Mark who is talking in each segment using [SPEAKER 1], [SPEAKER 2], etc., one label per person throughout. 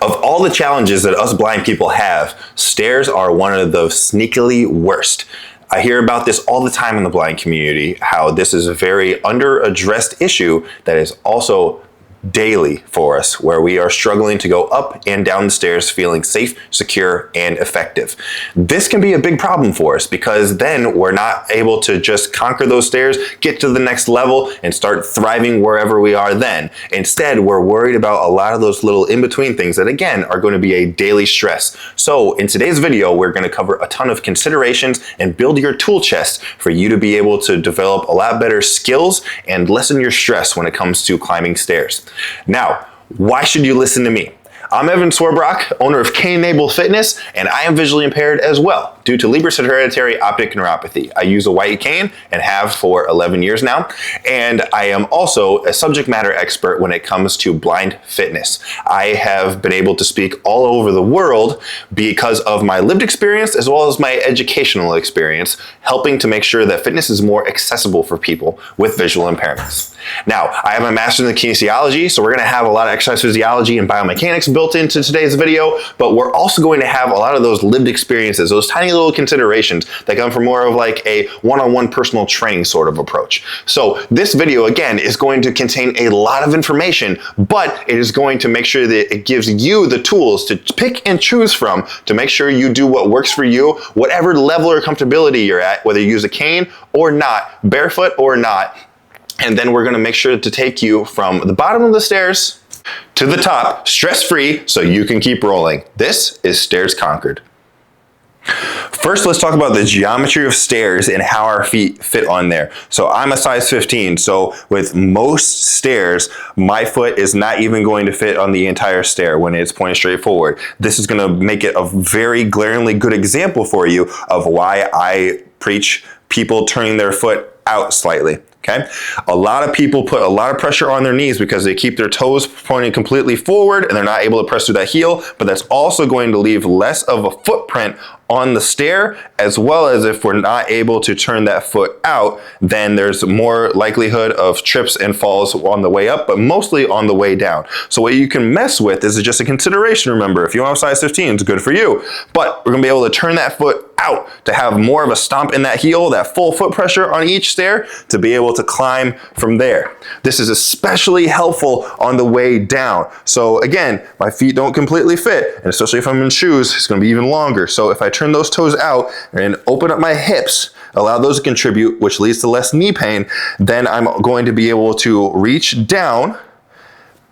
[SPEAKER 1] Of all the challenges that us blind people have, stairs are one of the sneakily worst. I hear about this all the time in the blind community, how this is a very under-addressed issue that is also daily for us, where we are struggling to go up and down the stairs feeling safe, secure, and effective. This can be a big problem for us because then we're not able to just conquer those stairs, get to the next level, and start thriving wherever we are then. Instead, we're worried about a lot of those little in-between things that, again, are going to be a daily stress. So in today's video, we're going to cover a ton of considerations and build your tool chest for you to be able to develop a lot better skills and lessen your stress when it comes to climbing stairs. Now, why should you listen to me? I'm Evan Swerbrock, owner of BLINDFITNESS, and I am visually impaired as well due to Leber's hereditary optic neuropathy. I use a white cane and have for 11 years now, and I am also a subject matter expert when it comes to blind fitness. I have been able to speak all over the world because of my lived experience as well as my educational experience, helping to make sure that fitness is more accessible for people with visual impairments. Now, I have my master's in kinesiology, so we're going to have a lot of exercise physiology and biomechanics built into today's video, but we're also going to have a lot of those lived experiences, those tiny little considerations that come from more of like a one-on-one personal training sort of approach. So this video, again, is going to contain a lot of information, but it is going to make sure that it gives you the tools to pick and choose from to make sure you do what works for you, whatever level or comfortability you're at, whether you use a cane or not, barefoot or not. And then we're going to make sure to take you from the bottom of the stairs to the top, stress-free, so you can keep rolling. This is Stairs Conquered. First, let's talk about the geometry of stairs and how our feet fit on there. So I'm a size 15, so with most stairs, my foot is not even going to fit on the entire stair when it's pointed straight forward. This is going to make it a very glaringly good example for you of why I preach people turning their foot out slightly. Okay, a lot of people put a lot of pressure on their knees because they keep their toes pointing completely forward and they're not able to press through that heel, but that's also going to leave less of a footprint on the stair, as well as if we're not able to turn that foot out, then there's more likelihood of trips and falls on the way up, but mostly on the way down. So what you can mess with is just a consideration. Remember, if you have size 15, it's good for you, but we're gonna be able to turn that foot out to have more of a stomp in that heel, that full foot pressure on each stair to be able to climb from there. This is especially helpful on the way down. So again, my feet don't completely fit, and especially if I'm in shoes, it's gonna be even longer. So if I turn those toes out and open up my hips, allow those to contribute, which leads to less knee pain, then I'm going to be able to reach down,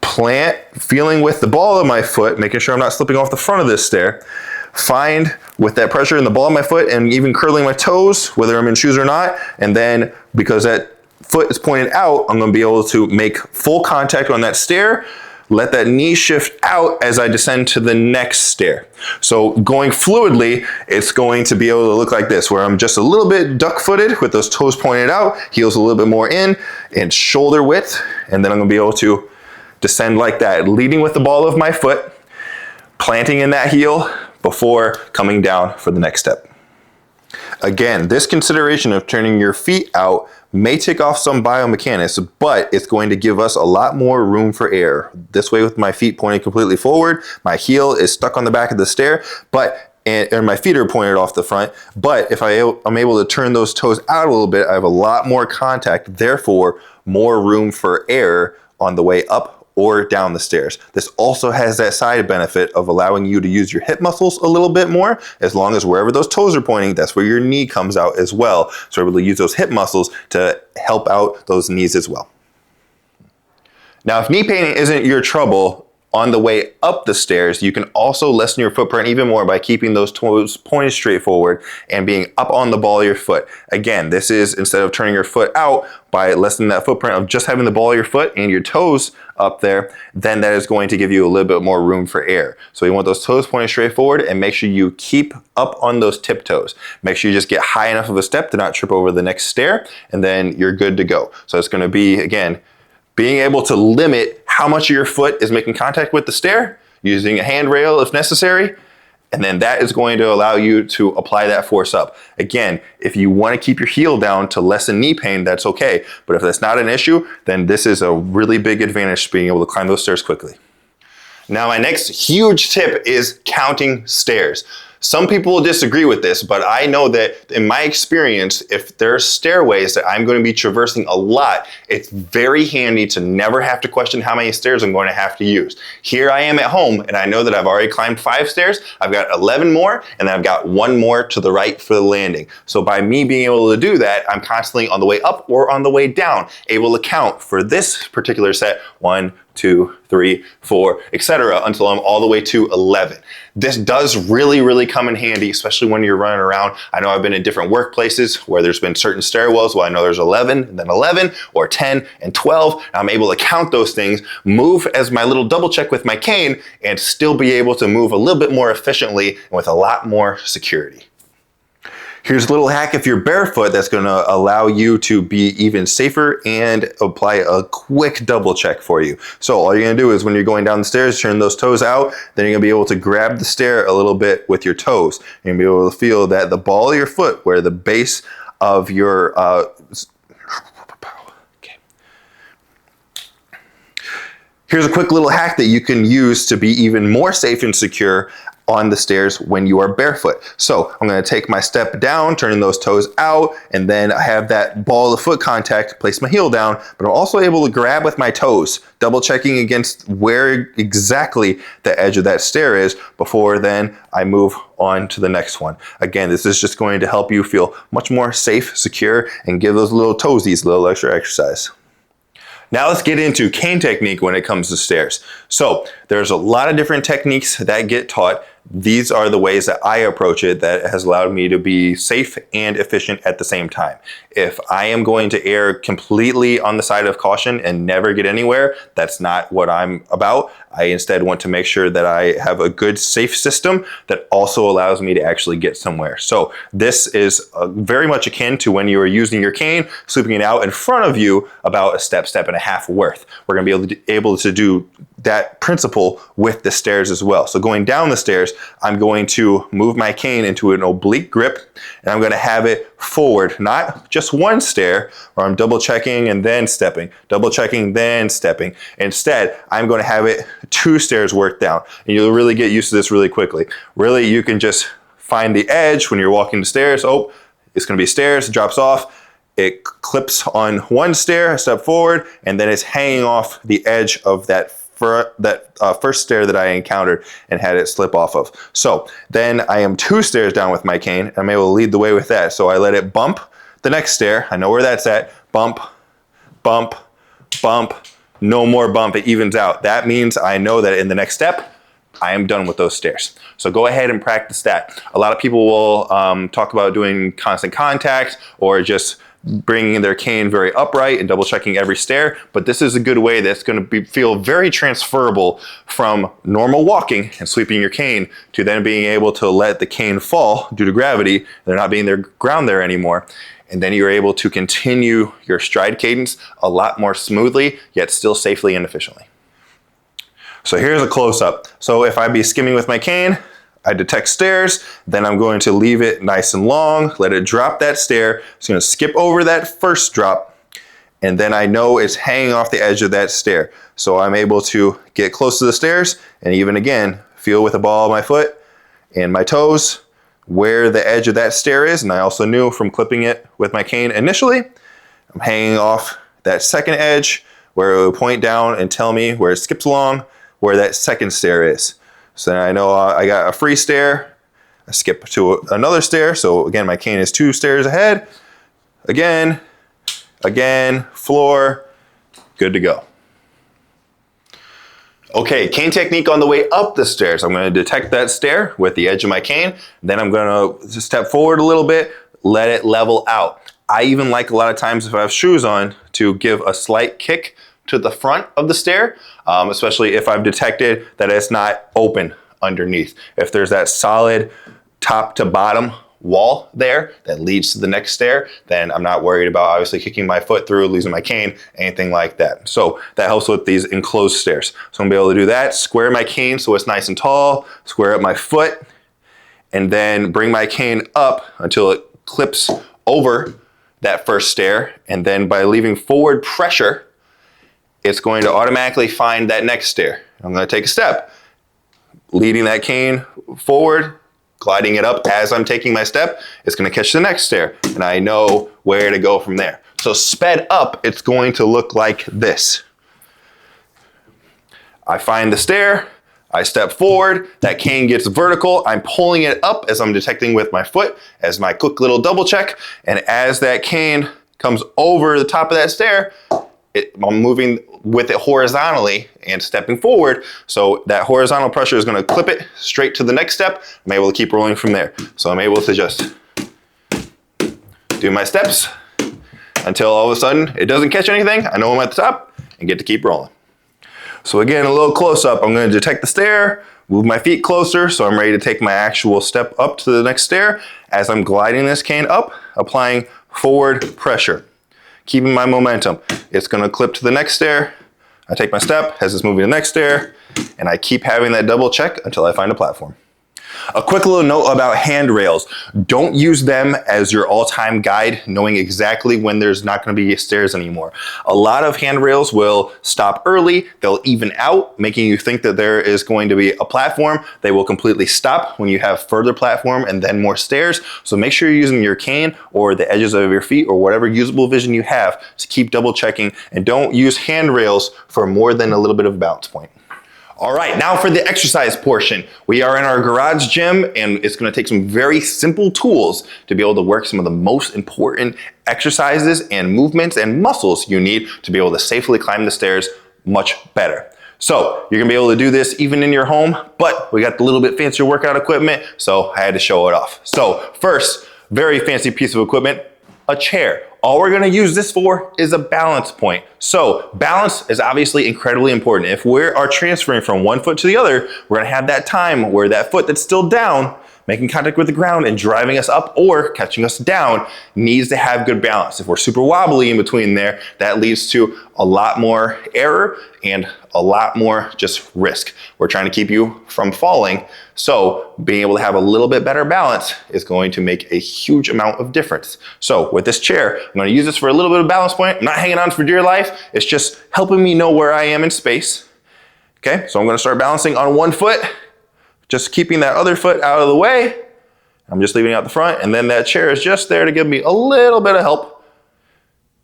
[SPEAKER 1] plant, feeling with the ball of my foot, making sure I'm not slipping off the front of this stair, find with that pressure in the ball of my foot and even curling my toes, whether I'm in shoes or not, and then because that foot is pointed out, I'm going to be able to make full contact on that stair, let that knee shift out as I descend to the next stair. So going fluidly, it's going to be able to look like this, where I'm just a little bit duck-footed with those toes pointed out, heels a little bit more in, and shoulder width, and then I'm going to be able to descend like that, leading with the ball of my foot, planting in that heel before coming down for the next step. Again, this consideration of turning your feet out may take off some biomechanics, but it's going to give us a lot more room for air. This way, with my feet pointing completely forward, my heel is stuck on the back of the stair, and my feet are pointed off the front. But if I'm able to turn those toes out a little bit, I have a lot more contact, therefore more room for air on the way up or down the stairs. This also has that side benefit of allowing you to use your hip muscles a little bit more, as long as wherever those toes are pointing, that's where your knee comes out as well. So we're able to use those hip muscles to help out those knees as well. Now, if knee pain isn't your trouble on the way up the stairs, you can also lessen your footprint even more by keeping those toes pointed straight forward and being up on the ball of your foot. Again, this is instead of turning your foot out, by lessening that footprint of just having the ball of your foot and your toes up there, then that is going to give you a little bit more room for air. So you want those toes pointed straight forward and make sure you keep up on those tiptoes. Make sure you just get high enough of a step to not trip over the next stair, and then you're good to go. So it's going to be, again, being able to limit how much of your foot is making contact with the stair, using a handrail if necessary, and then that is going to allow you to apply that force up. Again, if you want to keep your heel down to lessen knee pain, that's okay. But if that's not an issue, then this is a really big advantage to being able to climb those stairs quickly. Now, my next huge tip is counting stairs. Some people will disagree with this, but I know that in my experience, if there are stairways that I'm going to be traversing a lot, it's very handy to never have to question how many stairs I'm going to have to use. Here I am at home, and I know that I've already climbed 5 stairs, I've got 11 more, and then I've got 1 more to the right for the landing. So by me being able to do that, I'm constantly on the way up or on the way down, able to count for this particular set, 1, 2, 3, 4, etc. until I'm all the way to 11. This does really come in handy, especially when you're running around. I know I've been in different workplaces where there's been certain stairwells where I know there's 11 and then 11 or 10 and 12. And I'm able to count those things, move as my little double check with my cane, and still be able to move a little bit more efficiently and with a lot more security. Here's a little hack if you're barefoot that's going to allow you to be even safer and apply a quick double check for you. So all you're going to do is when you're going down the stairs, turn those toes out, then you're going to be able to grab the stair a little bit with your toes. You're going to be able to feel that the ball of your foot, where the base of your Here's a quick little hack that you can use to be even more safe and secure on the stairs when you are barefoot. So I'm going to take my step down, turning those toes out, and then I have that ball of foot contact, place my heel down, but I'm also able to grab with my toes, double checking against where exactly the edge of that stair is before then I move on to the next one. Again, this is just going to help you feel much more safe, secure, and give those little toesies a little extra exercise. Now let's get into cane technique when it comes to stairs. So there's a lot of different techniques that get taught. These are the ways that I approach it that has allowed me to be safe and efficient at the same time. If I am going to err completely on the side of caution and never get anywhere, that's not what I'm about. I instead want to make sure that I have a good safe system that also allows me to actually get somewhere. So this is very much akin to when you are using your cane, sweeping it out in front of you about a step and a half worth. We're going to be able to do that principle with the stairs as well. So going down the stairs, I'm going to move my cane into an oblique grip, and I'm going to have it forward, not just one stair where I'm double checking and then stepping, double checking, then stepping. Instead, I'm going to have it 2 stairs worked down, and you'll really get used to this really quickly. Really, you can just find the edge when you're walking the stairs. Oh, it's going to be stairs, it drops off. It clips on one stair, step forward, and then it's hanging off the edge of that first stair that I encountered and had it slip off of. So then I am 2 stairs down with my cane, and I'm able to lead the way with that. So I let it bump the next stair. I know where that's at. Bump, bump, bump, no more bump. It evens out. That means I know that in the next step, I am done with those stairs. So go ahead and practice that. A lot of people will talk about doing constant contact or just bringing their cane very upright and double checking every stair, but this is a good way that's going to feel very transferable from normal walking and sweeping your cane to then being able to let the cane fall due to gravity. They're not being their ground there anymore. And then you're able to continue your stride cadence a lot more smoothly, yet still safely and efficiently. So here's a close-up. So if I be skimming with my cane, I detect stairs, then I'm going to leave it nice and long, let it drop that stair. It's going to skip over that first drop, and then I know it's hanging off the edge of that stair. So I'm able to get close to the stairs and even again, feel with the ball of my foot and my toes where the edge of that stair is. And I also knew from clipping it with my cane initially, I'm hanging off that second edge where it would point down and tell me where it skips along, where that second stair is. So then I know I got a free stair, I skip to another stair. So again, my cane is 2 stairs ahead. Again, floor, good to go. Okay, cane technique on the way up the stairs. I'm going to detect that stair with the edge of my cane. Then I'm going to step forward a little bit, let it level out. I even like a lot of times if I have shoes on to give a slight kick to the front of the stair, especially if I've detected that it's not open underneath. If there's that solid top to bottom wall there that leads to the next stair, then I'm not worried about obviously kicking my foot through, losing my cane, anything like that. So that helps with these enclosed stairs. So I'm gonna be able to do that, square my cane so it's nice and tall, square up my foot, and then bring my cane up until it clips over that first stair. And then by leaving forward pressure, it's going to automatically find that next stair. I'm gonna take a step, leading that cane forward, gliding it up as I'm taking my step. It's gonna catch the next stair, and I know where to go from there. So sped up, it's going to look like this. I find the stair, I step forward, that cane gets vertical, I'm pulling it up as I'm detecting with my foot as my quick little double check, and as that cane comes over the top of that stair, I'm moving with it horizontally and stepping forward, so that horizontal pressure is going to clip it straight to the next step. I'm able to keep rolling from there. So I'm able to just do my steps until all of a sudden it doesn't catch anything. I know I'm at the top and get to keep rolling. So again, a little close up, I'm going to detect the stair, move my feet closer so I'm ready to take my actual step up to the next stair. As I'm gliding this cane up, applying forward pressure, keeping my momentum. It's going to clip to the next stair. I take my step as it's moving to the next stair, and I keep having that double check until I find a platform. A quick little note about handrails. Don't use them as your all-time guide, knowing exactly when there's not going to be stairs anymore. A lot of handrails will stop early. They'll even out, making you think that there is going to be a platform. They will completely stop when you have further platform and then more stairs. So make sure you're using your cane or the edges of your feet or whatever usable vision you have to keep double checking, and don't use handrails for more than a little bit of a balance point. All right, now for the exercise portion. We are in our garage gym, and it's gonna take some very simple tools to be able to work some of the most important exercises and movements and muscles you need to be able to safely climb the stairs much better. So you're gonna be able to do this even in your home, but we got the little bit fancier workout equipment, so I had to show it off. So first, very fancy piece of equipment, a chair. All we're gonna use this for is a balance point. So balance is obviously incredibly important. If we are transferring from one foot to the other, we're gonna have that time where that foot that's still down, making contact with the ground and driving us up or catching us down, needs to have good balance. If we're super wobbly in between there, that leads to a lot more error and a lot more just risk. We're trying to keep you from falling. So being able to have a little bit better balance is going to make a huge amount of difference. So with this chair, I'm gonna use this for a little bit of balance point. I'm not hanging on for dear life. It's just helping me know where I am in space. Okay, so I'm gonna start balancing on one foot, just keeping that other foot out of the way. I'm just leaving it out the front, and then that chair is just there to give me a little bit of help.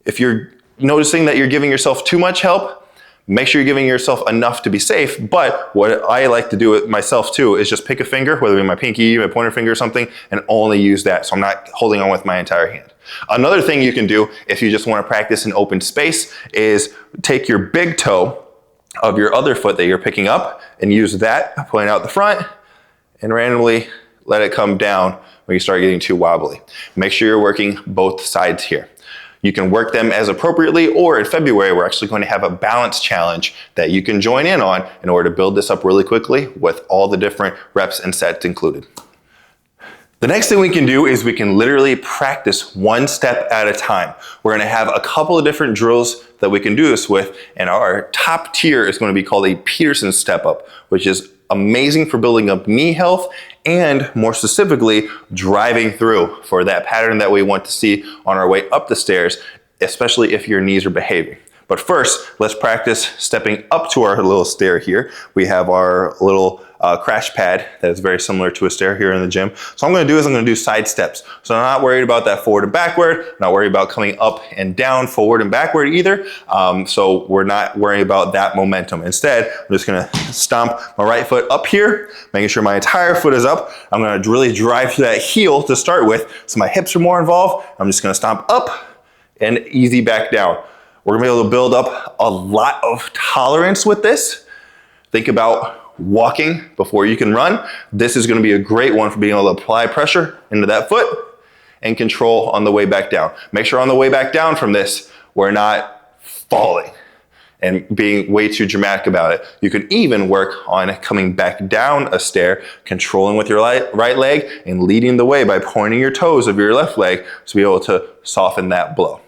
[SPEAKER 1] If you're noticing that you're giving yourself too much help, make sure you're giving yourself enough to be safe. But what I like to do with myself too is just pick a finger, whether it be my pinky, my pointer finger or something, and only use that. So I'm not holding on with my entire hand. Another thing you can do if you just want to practice in open space is take your big toe of your other foot that you're picking up and use that, point out the front, and randomly let it come down when you start getting too wobbly. Make sure you're working both sides here. You can work them as appropriately, or in February, we're actually going to have a balance challenge that you can join in on in order to build this up really quickly with all the different reps and sets included. The next thing we can do is we can literally practice one step at a time. We're gonna have a couple of different drills that we can do this with, and our top tier is gonna be called a Peterson step up, which is amazing for building up knee health and more specifically driving through for that pattern that we want to see on our way up the stairs, especially if your knees are behaving. But first, let's practice stepping up to our little stair here. We have our little crash pad that is very similar to a stair here in the gym. So what I'm gonna do is I'm gonna do side steps. So I'm not worried about that forward and backward, I'm not worried about coming up and down, forward and backward either. So we're not worrying about that momentum. Instead, I'm just gonna stomp my right foot up here, making sure my entire foot is up. I'm gonna really drive through that heel to start with, so my hips are more involved. I'm just gonna stomp up and easy back down. We're gonna be able to build up a lot of tolerance with this. Think about walking before you can run. This is gonna be a great one for being able to apply pressure into that foot and control on the way back down. Make sure on the way back down from this, we're not falling and being way too dramatic about it. You can even work on coming back down a stair, controlling with your right leg and leading the way by pointing your toes of your left leg to be able to soften that blow.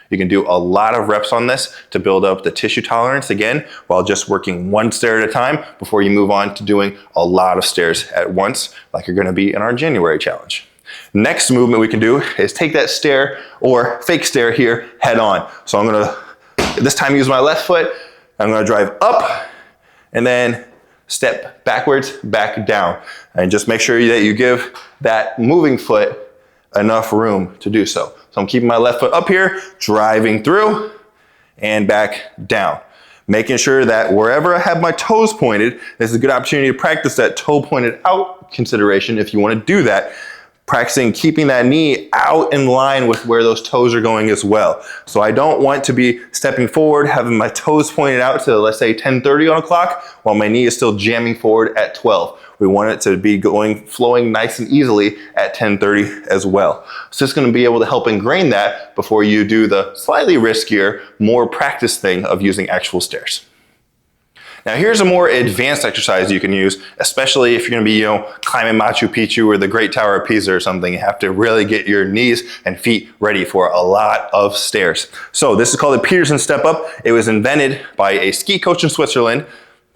[SPEAKER 1] You can do a lot of reps on this to build up the tissue tolerance again, while just working one stair at a time before you move on to doing a lot of stairs at once, like you're gonna be in our January challenge. Next movement we can do is take that stair or fake stair here head on. So I'm gonna, this time use my left foot, I'm gonna drive up and then step backwards, back down. And just make sure that you give that moving foot enough room to do so. So I'm keeping my left foot up here, driving through and back down. Making sure that wherever I have my toes pointed, this is a good opportunity to practice that toe pointed out consideration if you want to do that. Practicing keeping that knee out in line with where those toes are going as well. So I don't want to be stepping forward, having my toes pointed out to, let's say, 10:30 on a clock, while my knee is still jamming forward at 12. We want it to be flowing nice and easily at 10:30 as well. So it's going to be able to help ingrain that before you do the slightly riskier, more practice thing of using actual stairs. Now here's a more advanced exercise you can use, especially if you're gonna be, climbing Machu Picchu or the Great Tower of Pisa or something. You have to really get your knees and feet ready for a lot of stairs. So this is called the Peterson Step Up. It was invented by a ski coach in Switzerland,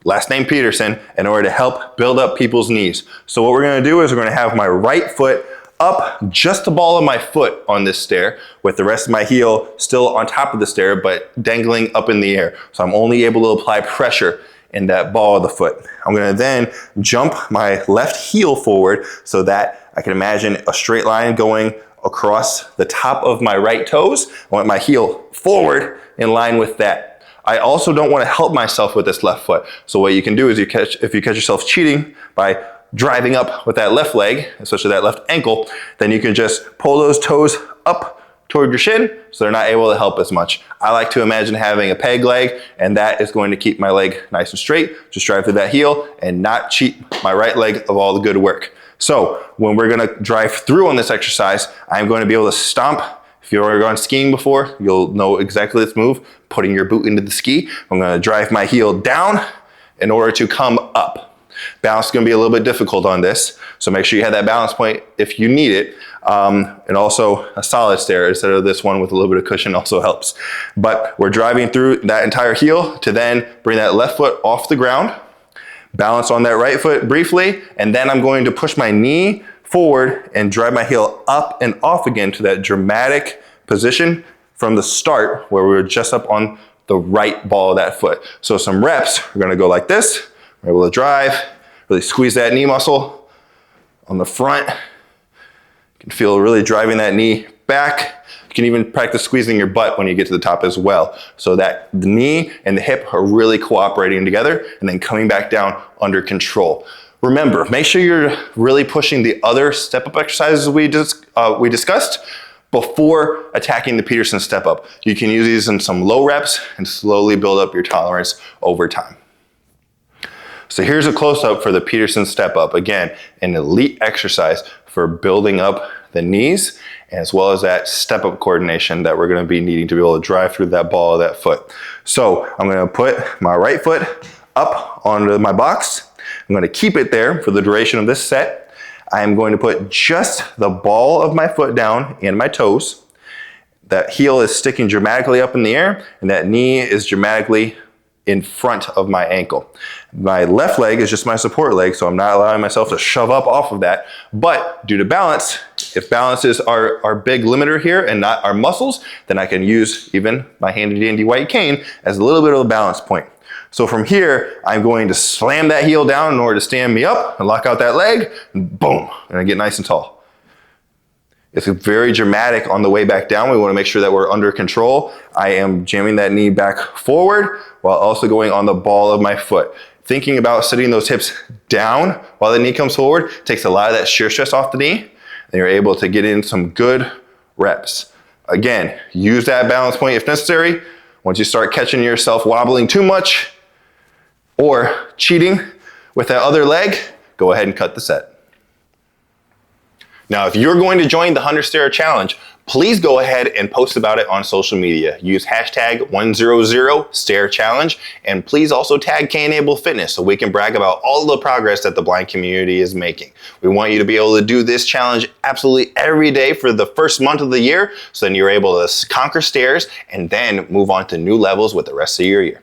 [SPEAKER 1] last name Peterson, in order to help build up people's knees. So what we're gonna do is we're gonna have my right foot up just the ball of my foot on this stair, with the rest of my heel still on top of the stair, but dangling up in the air. So I'm only able to apply pressure in that ball of the foot. I'm gonna then jump my left heel forward so that I can imagine a straight line going across the top of my right toes. I want my heel forward in line with that. I also don't want to help myself with this left foot. So what you can do is if you catch yourself cheating by driving up with that left leg, especially that left ankle, then you can just pull those toes up toward your shin, so they're not able to help as much. I like to imagine having a peg leg, and that is going to keep my leg nice and straight. Just drive through that heel and not cheat my right leg of all the good work. So when we're gonna drive through on this exercise, I'm going to be able to stomp. If you've ever gone skiing before, you'll know exactly this move, putting your boot into the ski. I'm gonna drive my heel down in order to come up. Balance is going to be a little bit difficult on this, so make sure you have that balance point if you need it. And also a solid stair instead of this one with a little bit of cushion also helps. But we're driving through that entire heel to then bring that left foot off the ground, balance on that right foot briefly, and then I'm going to push my knee forward and drive my heel up and off again to that dramatic position from the start where we were just up on the right ball of that foot. So some reps, we're going to go like this. We're able to drive, really squeeze that knee muscle on the front. You can feel really driving that knee back. You can even practice squeezing your butt when you get to the top as well, so that the knee and the hip are really cooperating together and then coming back down under control. Remember, make sure you're really pushing the other step-up exercises we discussed before attacking the Peterson Step Up. You can use these in some low reps and slowly build up your tolerance over time. So here's a close-up for the Peterson Step Up. Again, an elite exercise for building up the knees, as well as that step-up coordination that we're gonna be needing to be able to drive through that ball of that foot. So I'm gonna put my right foot up onto my box. I'm gonna keep it there for the duration of this set. I'm going to put just the ball of my foot down and my toes. That heel is sticking dramatically up in the air, and that knee is dramatically in front of my ankle. My left leg is just my support leg, so I'm not allowing myself to shove up off of that. But due to balance, if balance is our big limiter here and not our muscles, then I can use even my handy dandy white cane as a little bit of a balance point. So from here, I'm going to slam that heel down in order to stand me up and lock out that leg, and boom, and I get nice and tall. It's very dramatic on the way back down. We want to make sure that we're under control. I am jamming that knee back forward while also going on the ball of my foot. Thinking about sitting those hips down while the knee comes forward takes a lot of that shear stress off the knee, and you're able to get in some good reps. Again, use that balance point if necessary. Once you start catching yourself wobbling too much or cheating with that other leg, go ahead and cut the set. Now, if you're going to join the 100 Stair Challenge, please go ahead and post about it on social media. Use hashtag 100StairChallenge, and please also tag caneandablefitness so we can brag about all the progress that the blind community is making. We want you to be able to do this challenge absolutely every day for the first month of the year, so then you're able to conquer stairs and then move on to new levels with the rest of your year.